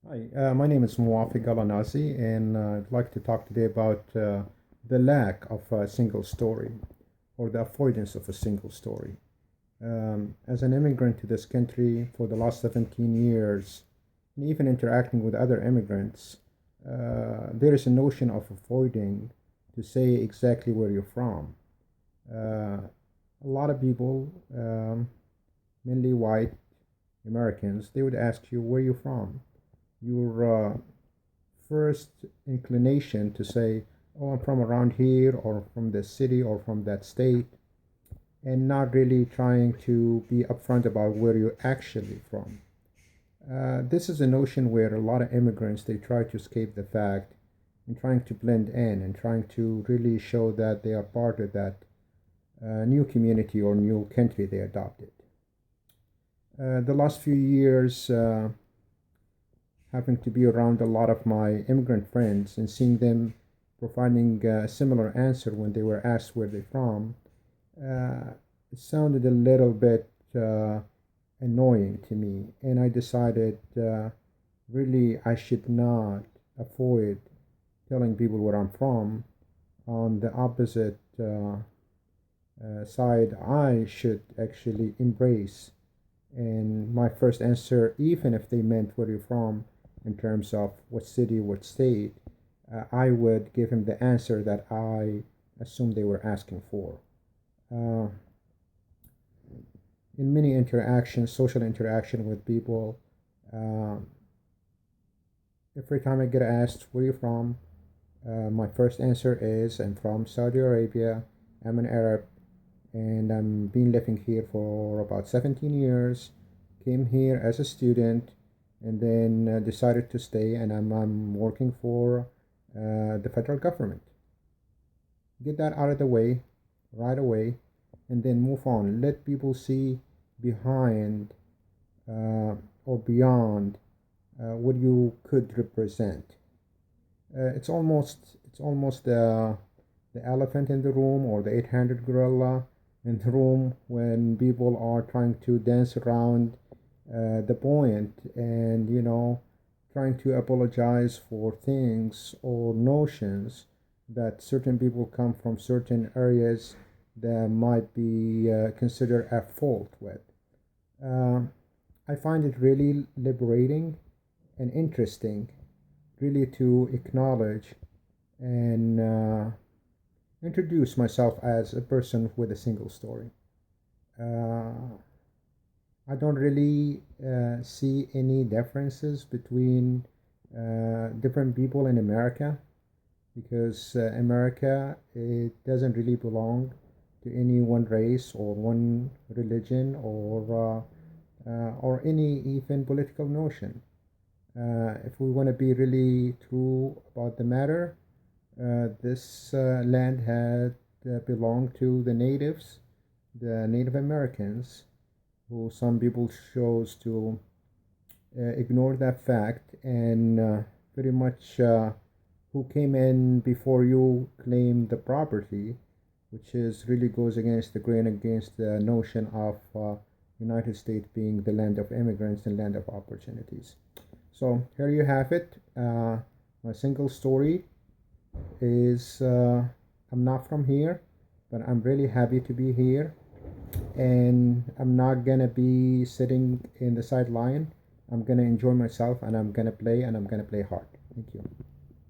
Hi, my name is Al-Anazi, and I'd like to talk today about the lack of a single story or the avoidance of a single story. As an immigrant to this country for the last 17 years, and even interacting with other immigrants, there is a notion of avoiding to say exactly where you're from. Uh, a lot of people, mainly white Americans, they would ask you, where you from? Your first inclination to say, oh, I'm from around here, or from this city, or from that state, and not really trying to be upfront about where you're actually from. This is a notion where a lot of immigrants they try to escape the fact and trying to blend in and trying to really show that they are part of that new community or new country they adopted. The last few years, having to be around a lot of my immigrant friends and seeing them providing a similar answer when they were asked where they're from, uh, it sounded a little bit annoying to me. And I decided really I should not avoid telling people where I'm from. On the opposite side, I should actually embrace. And my first answer, even if they meant where you're from, in terms of what city, what state, I would give him the answer that I assumed they were asking for. Uh, in many interactions, social interaction with people, um, every time I get asked where you're from, my first answer is I'm from Saudi Arabia. I'm an Arab, and I'm been living here for about 17 years. Came here as a student, and then decided to stay, and I'm working for the federal government. Get that out of the way right away, and then move on. Let people see behind uh, or beyond what you could represent. It's almost the elephant in the room or the 800 gorilla in the room when people are trying to dance around the point and trying to apologize for things or notions that certain people come from certain areas that might be considered at fault with. Uh, I find it really liberating and interesting, really to acknowledge and introduce myself as a person with a single story. Uh, I don't really see any differences between different people in America because America it doesn't really belong to any one race or one religion or any even political notion. If we want to be really true about the matter, this land had belonged to the natives, the Native Americans, who some people chose to ignore that fact and pretty much who came in before you claimed the property, which is really goes against the grain, against the notion of United States being the land of immigrants and land of opportunities. So here you have it. My single story is I'm not from here, but I'm really happy to be here. And I'm not gonna be sitting in the sideline. I'm gonna enjoy myself and I'm gonna play and I'm gonna play hard. Thank you.